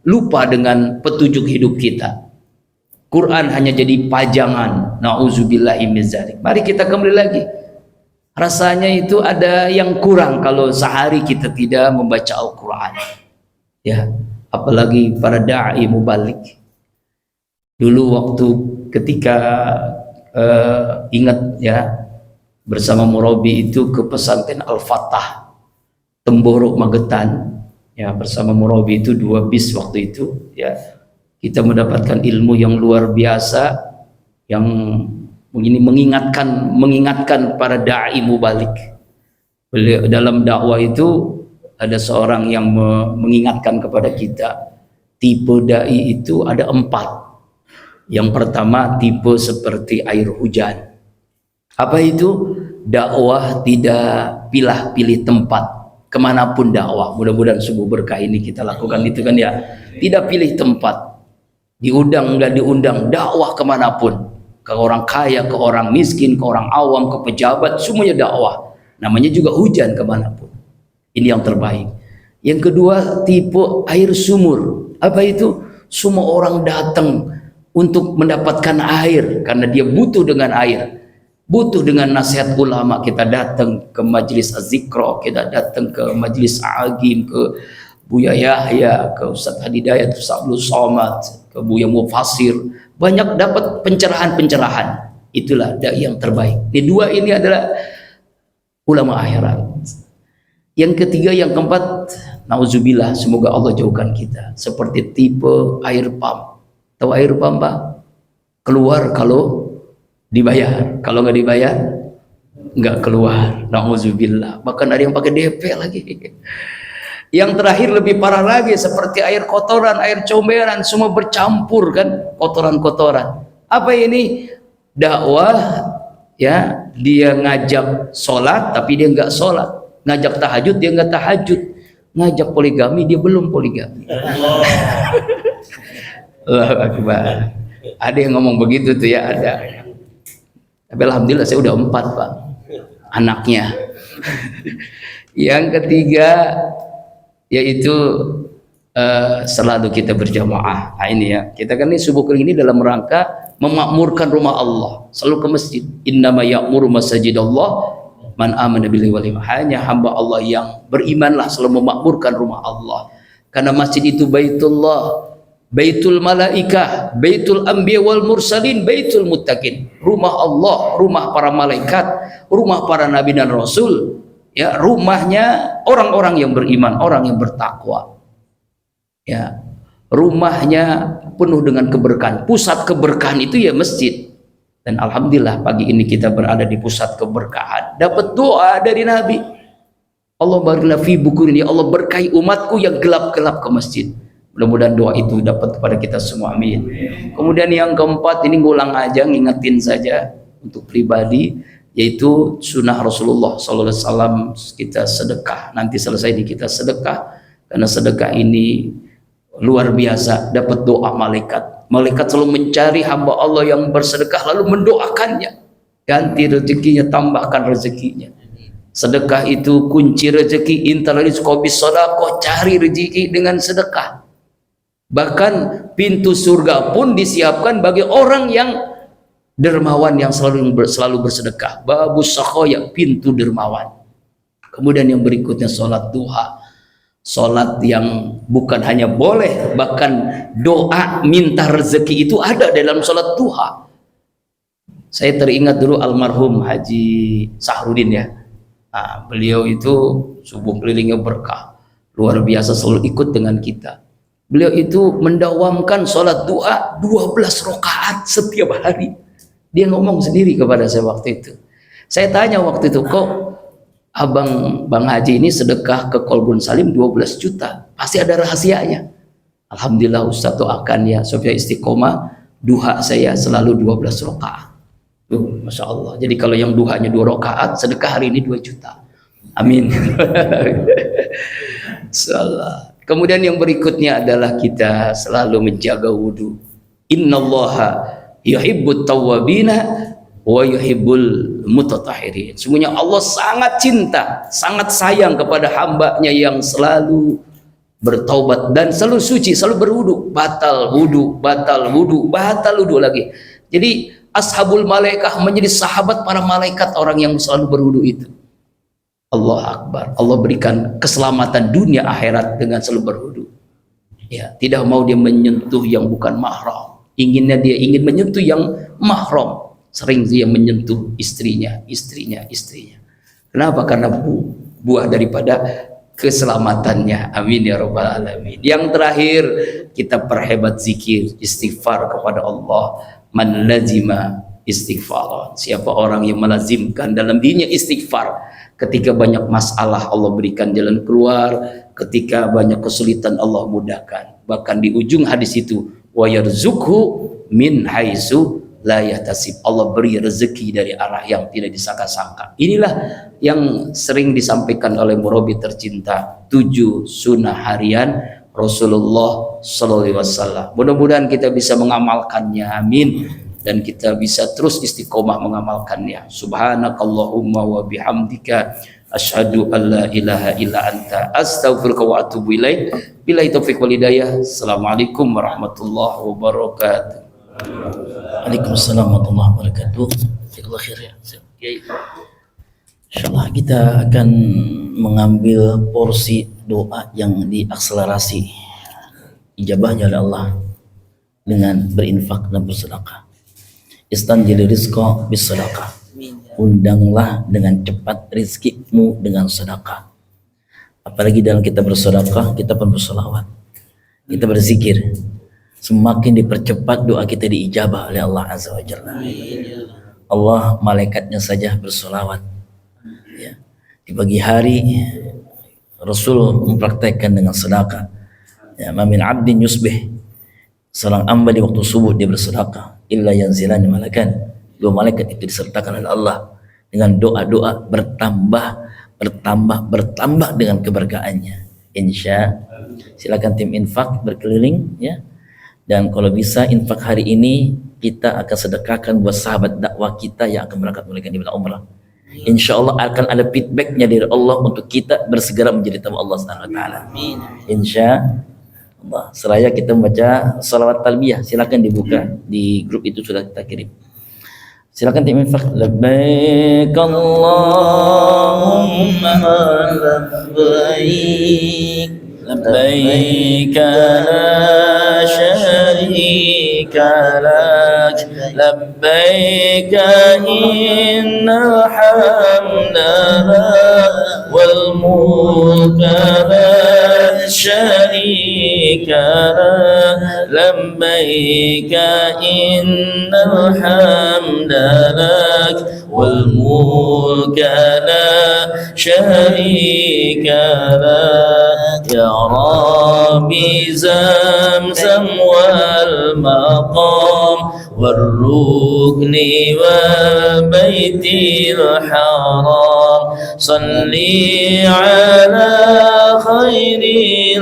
lupa dengan petunjuk hidup kita. Quran hanya jadi pajangan. Nauzubillahi min dzalik. Mari kita kembali lagi. Rasanya itu ada yang kurang kalau sehari kita tidak membaca Al-Quran. Ya, apalagi para dai mubalik. Dulu waktu ketika ingat ya, bersama murabi itu ke pesantren Al-Fatah Temboro Magetan ya, bersama murabi itu 2 bis waktu itu ya, kita mendapatkan ilmu yang luar biasa yang begini, mengingatkan para dai mubalik. Beliau dalam dakwah itu ada seorang yang mengingatkan kepada kita, tipe dai itu ada 4. Yang pertama tipe seperti air hujan. Apa itu? Dakwah tidak pilih tempat, kemanapun dakwah. Mudah-mudahan subuh berkah ini kita lakukan itu kan ya. Tidak pilih tempat, diundang nggak diundang, dakwah kemanapun. Ke orang kaya, ke orang miskin, ke orang awam, ke pejabat, semuanya dakwah. Namanya juga hujan kemanapun. Ini yang terbaik. Yang kedua tipe air sumur. Apa itu? Semua orang datang untuk mendapatkan air karena dia butuh dengan air, butuh dengan nasihat ulama. Kita datang ke majelis az-zikra, kita datang ke majelis agim, ke Buya Yahya, ke Ustaz Hadidayat, Ustaz Abdul Somad, ke Buya Mufassir, banyak dapat pencerahan-pencerahan. Itulah dai yang terbaik. Di 2 ini adalah ulama akhirat. Yang ketiga, yang keempat, nauzubillah, semoga Allah jauhkan kita, seperti tipe air pump. Tahu air pump, Pak? Keluar kalau dibayar, kalau nggak dibayar nggak keluar. Nauzubillah. Bahkan ada yang pakai DP lagi. Yang terakhir lebih parah lagi, seperti air kotoran, air comberan, semua bercampur kan, kotoran-kotoran. Apa ini? Dakwah ya, dia ngajak sholat tapi dia nggak sholat, ngajak tahajud dia nggak tahajud, ngajak poligami dia belum poligami. Allahu Akbar. Ada yang ngomong begitu tuh ya, ada. Tapi alhamdulillah saya udah 4 Pak anaknya. Yang ketiga yaitu selalu kita berjamaah. Nah, ini ya, kita kan ini subuh kali ini dalam rangka memakmurkan rumah Allah, selalu ke masjid. Innama ya'muru masajidallah man amana billahi wal yawmil akhir. Hanya hamba Allah yang berimanlah selalu memakmurkan rumah Allah. Karena masjid itu baitullah, baitul malaikah, baitul anbiya wal mursalin, baitul muttaqin. Rumah Allah, rumah para malaikat, rumah para nabi dan rasul. Ya, rumahnya orang-orang yang beriman, orang yang bertakwa. Ya, rumahnya penuh dengan keberkahan. Pusat keberkahan itu ya masjid. Dan alhamdulillah pagi ini kita berada di pusat keberkahan. Dapat doa dari Nabi. Allah barik fi bukurin, ya Allah berkahi umatku yang gelap-gelap ke masjid. Mudah-mudahan doa itu dapat kepada kita semua, amin. Kemudian yang keempat, ini ngulang aja, ngingetin saja untuk pribadi, yaitu sunnah Rasulullah SAW, kita sedekah. Nanti selesai di kita sedekah, karena sedekah ini luar biasa, dapat doa malaikat. Malaikat selalu mencari hamba Allah yang bersedekah lalu mendoakannya, ganti rezekinya, tambahkan rezekinya. Sedekah itu kunci rezeki. Intal rizqa bis sedekah, cari rezeki dengan sedekah. Bahkan pintu surga pun disiapkan bagi orang yang dermawan, yang selalu bersedekah. Babus sakhoya, pintu dermawan. Kemudian yang berikutnya sholat duha. Sholat yang bukan hanya boleh, bahkan doa minta rezeki itu ada dalam sholat duha. Saya teringat dulu almarhum Haji Sahrudin ya. Nah, beliau itu subuh kelilingnya berkah. Luar biasa, selalu ikut dengan kita. Beliau itu mendawamkan sholat doa 12 rakaat setiap hari. Dia ngomong sendiri kepada saya waktu itu. Saya tanya waktu itu, kok Bang Haji ini sedekah ke Kolbun Salim 12 juta? Pasti ada rahasianya. Alhamdulillah Ustaz doakan ya supaya istiqomah duha saya selalu 12 rakaat. Masya Allah. Jadi kalau yang duhanya 2 rakaat, sedekah hari ini 2 juta. Amin. Salah. Kemudian yang berikutnya adalah kita selalu menjaga wudu. Innallaha yuhibbut tawwabina wa yuhibbul mutatahhirin. Sesungguhnya Allah sangat cinta, sangat sayang kepada hambanya yang selalu bertaubat dan selalu suci, selalu berwudu. Batal wudu, batal wudu, batal wudu lagi. Jadi ashabul malaikah menjadi sahabat para malaikat, orang yang selalu berwudu itu. Allah Akbar. Allah berikan keselamatan dunia akhirat dengan selalu berwudu. Ya, tidak mau dia menyentuh yang bukan mahram. Inginnya dia ingin menyentuh yang mahram. Sering dia menyentuh istrinya. Kenapa? Karena buah daripada keselamatannya. Amin ya rabbal alamin. Yang terakhir, kita perhebat zikir, istighfar kepada Allah. Man lazima istighfar. Siapa orang yang melazimkan dalam dirinya istighfar, ketika banyak masalah Allah berikan jalan keluar, ketika banyak kesulitan Allah mudahkan. Bahkan di ujung hadis itu, wa yarzuqhu min haitsu la yahtasib. Allah beri rezeki dari arah yang tidak disangka-sangka. Inilah yang sering disampaikan oleh murabi tercinta, 7 sunnah harian Rasulullah sallallahu alaihi wasallam. Mudah-mudahan kita bisa mengamalkannya. Amin. Dan kita bisa terus istiqomah mengamalkannya. Subhanakallahumma wa bihamdika asyhadu an la ilaha illa anta astaghfiruka wa atubu ilaik. Billahi taufiq wal hidayah. Assalamualaikum warahmatullahi wabarakatuh. Waalaikumsalam warahmatullahi wabarakatuh. Jazakallahu khair ya. Insyaallah kita akan mengambil porsi doa yang diakselerasi ijabahnya oleh Allah dengan berinfak dan bersedekah. Istanjil rizqa bis sedekah. Undanglah dengan cepat rizkimu dengan sedekah. Apalagi dalam kita bersedekah, kita pun berselawat, kita berzikir. Semakin dipercepat doa kita diijabah oleh Allah Azza wa Jalla. Allah malaikatnya saja berselawat. Ya. Di pagi hari Rasul mempraktekkan dengan sedekah. Ya, mamin abdin yusbih. Seorang hamba di waktu subuh dia bersedekah, illa yanzilani malakan. 2 malaikat itu disertakan oleh Allah dengan doa-doa bertambah dengan keberkahannya. Insya. Silakan tim infak berkeliling ya. Dan kalau bisa infak hari ini kita akan sedekahkan buat sahabat dakwah kita yang akan berangkat menunaikan ibadah umrah. Insya Allah akan ada feedbacknya dari Allah untuk kita bersegera menjadi tamu Allah Subhanahu Wa Taala. Insya Allah. Seraya kita membaca salawat talbiyah, silakan dibuka di grup itu sudah kita kirim. Silakan tim infak. Labbaik Allahumma labbaik. لبيك لا شريك لك لبيك إن الحمد لك والملك لا شريك لك لبيك إن الحمد لك والملك لا شريك لك يا ربي زمزم والمقام والركن والبيت الحرام صلي على خير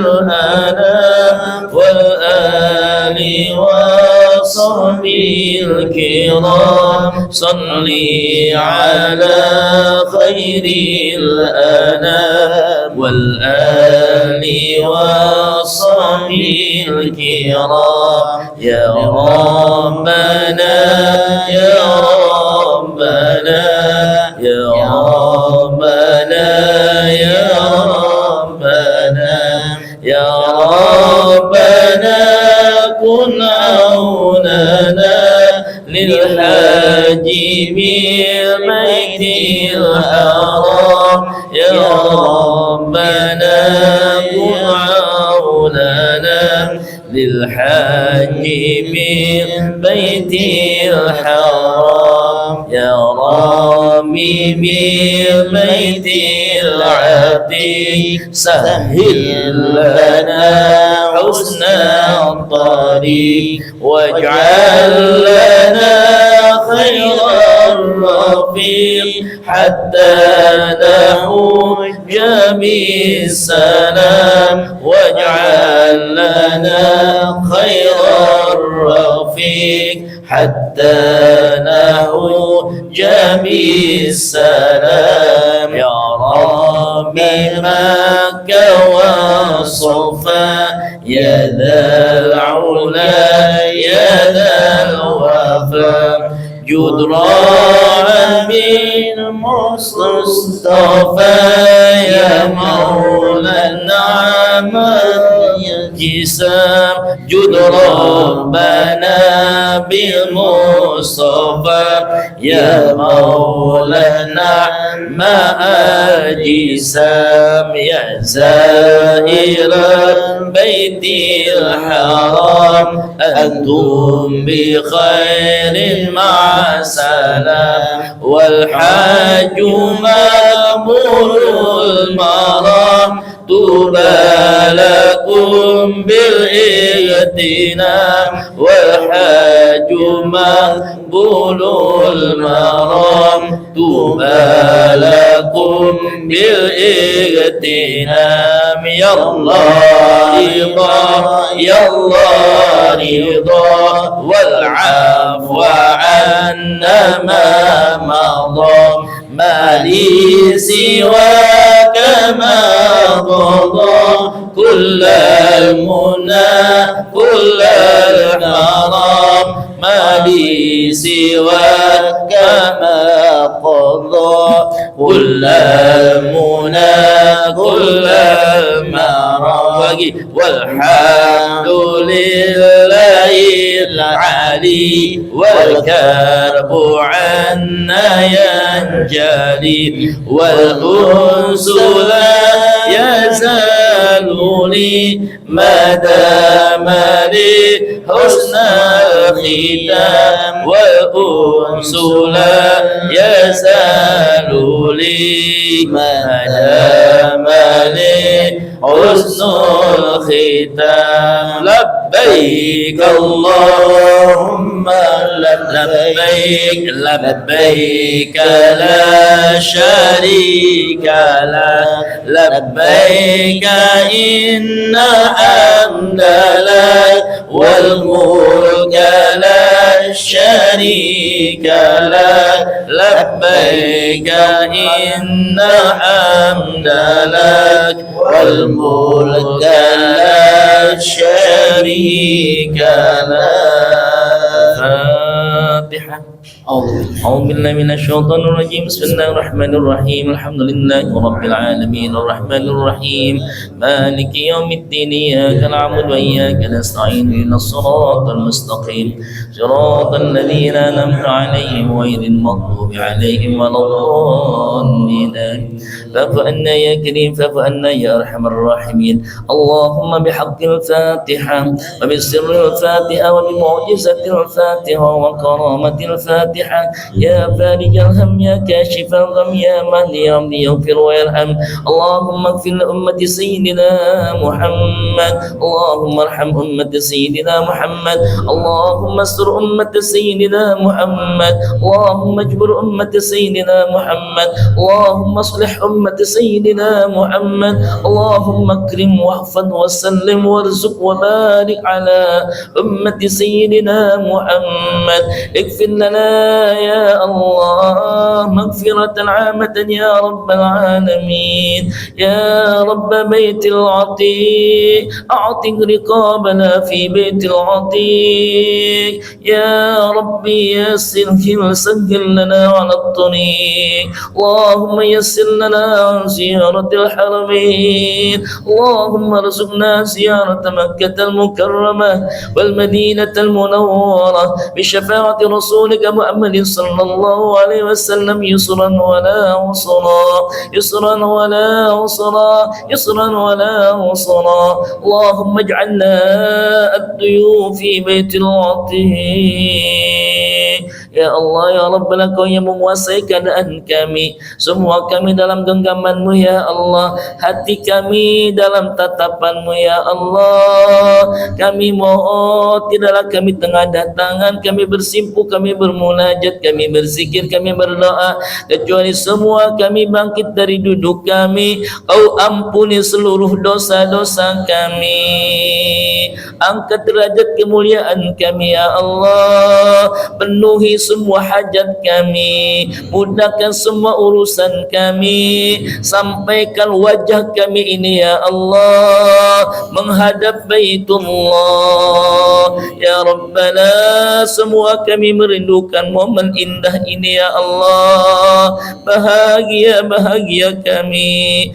الأنام والآل وصحبه الكرام صلي على خير الأنام والآل وصحبه وصحبه الكرام يا ربنا يا ربنا يا ربنا يا ربنا يا ربنا كن عوننا للحاج بالبيت الحرام يا ربنا كن عوننا للحاج بالبيت الحرام يا ربي بالبيت العتيق سهل لنا حسن الطريق واجعل لنا خير الرفيق حتى نحوج بالسلام واجعل لنا خير الرفيق حتى نحوج بالسلام يا ربي مكة والصفا يا ذا العلا يا ذا الوفا جد راعا بالمصطفى يا مولى النعماء جسام جد ربنا بالمصطفى يا مولانا ما جسام يا زائر البيت الحرام أنتم بخير مع سلام والحاج مقبول المرام طوبى لكم بالاغتنام والحاج مقبول المرام طوبى لكم بالاغتنام يا الله رضا يا الله رضا والعفو عنا ما مضى ما لي سواك ما قضى كل المنى كل الحرام ما لي سواك ما قضى كل المنى كل المرام والحمد لله العلي والكرب عنا ينجلي والأنس لا يزال لي ما دام لي حسن الختام والأنس لا يزال لي ما دام لي حسن الختام لبيك اللهم لبيك لبيك لا شريك لك لبيك إن الحمد لك والملك لا شريك لك لبيك إن الحمد لك والملك لا شريك لك الفاتحة أعوذ بالله من الشيطان الرجيم بسم الله الرحمن الرحيم الحمد لله رب العالمين الرحمن الرحيم مالك يوم الدين إياك نعبد وإياك نستعين اهدنا الصراط المستقيم صراط الذين أنعمت عليهم غير المغضوب عليهم ولا الضالين فاعف عنا يا كريم فاعف عنا يا أرحم الراحمين اللهم بحق الفاتحة وبسر الفاتحة وبمعجزة الفاتحة وكرامة الفاتحة يا فارج الهم يا كاشف الغم يا من يغفر ويرحم اللهم اغفر لأمة سيدنا محمد اللهم ارحم أمة سيدنا محمد اللهم استر أمة سيدنا محمد اللهم اجبر أمة سيدنا محمد اللهم اصلح أمة سيدنا محمد اللهم اكرم واحفظ وسلم وارزق وبارك على أمة سيدنا محمد اغفر لنا يا الله مغفرة عامة يا رب العالمين. يا رب بيت العتيق أعتق رقابنا في بيت العتيق. يا ربي يسر سهل لنا على الطريق. اللهم يسر لنا عن زيارة الحرمين. اللهم ارزقنا زيارة مكة المكرمة والمدينة المنورة بشفاعة رسولك محمد صلى الله عليه وسلم يسرا ولا عسرا، يسرا ولا عسرا، يسرا ولا عسرا. اللهم اجعلنا الضيوف في بيت العتيق. Ya Allah, ya Rabbana, Kau yang menguasai keadaan kami, semua kami dalam genggaman-Mu ya Allah, hati kami dalam tatapan-Mu ya Allah. Kami mohon tidaklah kami tengadah tangan, kami bersimpuh, kami bermunajat, kami berzikir, kami berdoa, kecuali semua kami bangkit dari duduk kami. Kau ampuni seluruh dosa-dosa kami, angkat derajat kemuliaan kami ya Allah, penuhi semua hajat kami, mudahkan semua urusan kami, sampaikan wajah kami ini ya Allah menghadap Baitullah. Ya Rabbana, semua kami merindukan momen indah ini ya Allah. Bahagia kami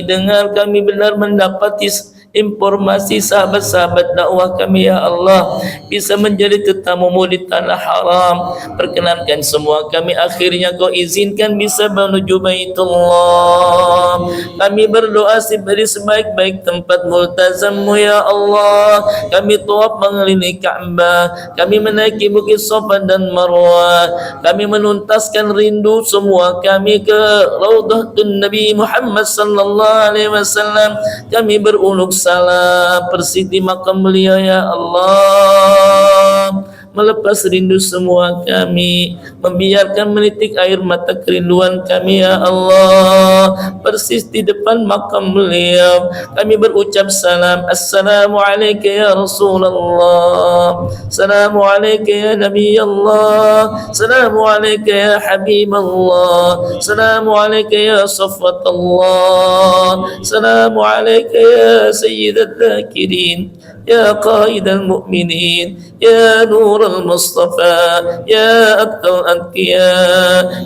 dengar, kami benar mendapati informasi sahabat-sahabat dakwah kami ya Allah bisa menjadi tetamu-Mu di tanah haram. Perkenankan semua kami akhirnya Kau izinkan bisa menuju Baitullah. Kami berdoa dari sebaik-baik tempat multazam-Mu ya Allah. Kami tawaf mengelilingi Ka'bah, kami menaiki bukit Safa dan Marwah, kami menuntaskan rindu semua kami ke Raudhatun Nabi Muhammad sallallahu alaihi wasallam. Kami beruluk salam persidi makam beliau ya Allah, melepas rindu semua kami, membiarkan menitik air mata kerinduan kami ya Allah, persis di depan makam beliau. Kami berucap salam, Assalamualaikum ya Rasulullah, Assalamualaikum ya Nabi Allah, Assalamualaikum ya Habib Allah, Assalamualaikum ya Safwat Allah, Assalamualaikum ya Sayyid al-Dhakirin, ya Qaid al-Mu'minin, ya Nur al-Mustafa, ya Abdul Anqiya,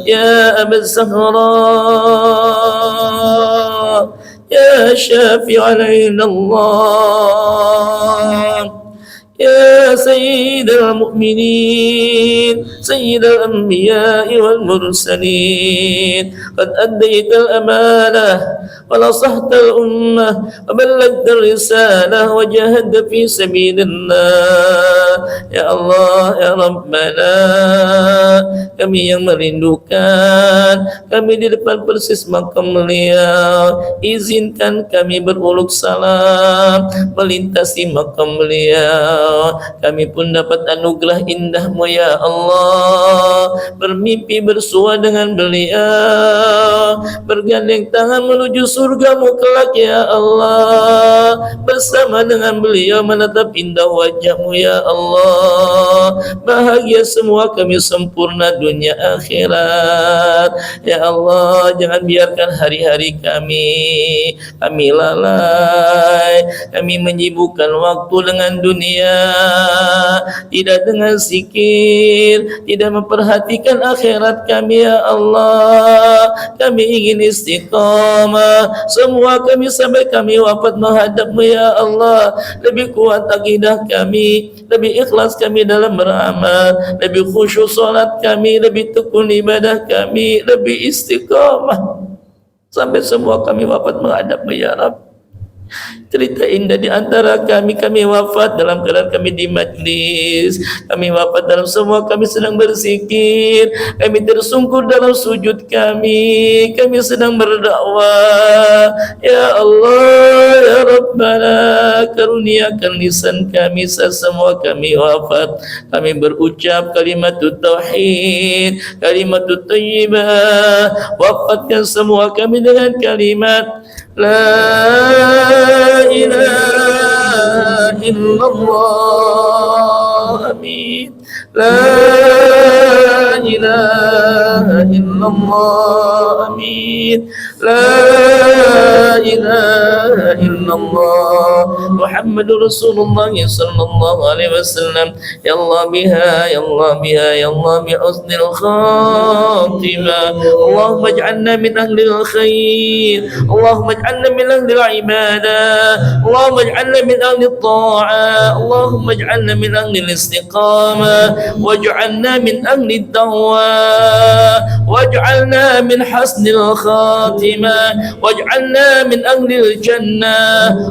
ya Abu Zahra, ya Syafi'al Allah, يا سيد المؤمنين، سيد الأنبياء والمرسلين، قد أديت الأمانة ونصحت الأمة وبلغت الرسالة وجاهدت في سبيل الله. Ya Allah, ya Rabbana, kami yang merindukan, kami di depan persis makam beliau, izinkan kami beruluk salam melintasi makam beliau. Kami pun dapat anugerah indah-Mu ya Allah, bermimpi bersua dengan beliau, bergandeng tangan menuju surga-Mu kelak ya Allah, bersama dengan beliau menatap indah wajah-Mu ya Allah. Bahagia semua kami sempurna dunia akhirat ya Allah. Jangan biarkan hari-hari kami lalai, kami menyibukkan waktu dengan dunia, tidak dengan zikir, tidak memperhatikan akhirat kami ya Allah. Kami ingin istiqamah semua kami sampai kami wafat menghadap-Mu ya Allah. Lebih kuat akidah kami, lebih ikhlas kami dalam beramal, lebih khusyuk salat kami, lebih tekun ibadah kami, lebih istiqamah sampai semua kami wafat menghadap-Mu ya Rabb. Cerita indah di antara kami wafat dalam keadaan kami di majlis, kami wafat dalam semua kami sedang berzikir, kami tersungkur dalam sujud kami sedang berdakwah. Ya Allah, ya Rabbana, karuniakan lisan kami saat semua kami wafat, kami berucap kalimatut tauhid, kalimatut thayyibah. Wafatkan semua kami dengan kalimat La ilaha illallah. Amin. La إله إلا الله آمين لا إله إلا الله محمد رسول الله صلى الله عليه وسلم يا الله بها يا الله بها يا الله بحسن الخاتمة اللهم اجعلنا من أهل الخير اللهم اجعلنا من أهل العبادة اللهم اجعلنا من أهل الطاعة اللهم اجعلنا من أهل الاستقامة واجعلنا من أهل الدعوة واجعلنا من حسن الخاتمة واجعلنا من أهل الجنة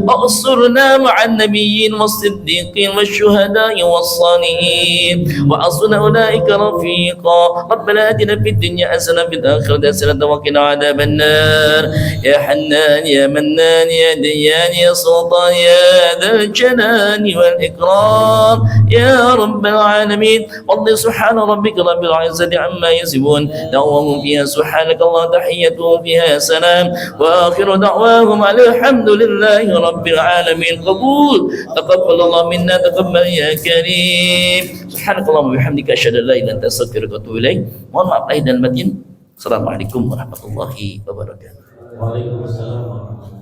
أقصرنا مع النبيين والصديقين والشهداء والصالحين وأصلنا أولئك رفيقا ربنا آتنا في الدنيا حسنة في الآخرة حسنة وقنا عذاب النار يا حنان يا منان يا ديان يا سلطان يا ذا الجلال والإكرام يا رب العالمين والله سبحان ربك رب العزة عما يصفون دعواهم فيها سبحانك الله تحيتهم فيها سلام وآخر دعواهم على الحمد لله رب العالمين قبول تقبل الله منا تقبل يا كريم سبحانك اللهم وبحمدك أشهد أن لا إله إلا أنت أستغفرك وأتوب إليك mohon maaf lahir dan batin. Assalamualaikum warahmatullahi wabarakatuh. Waalaikumsalam.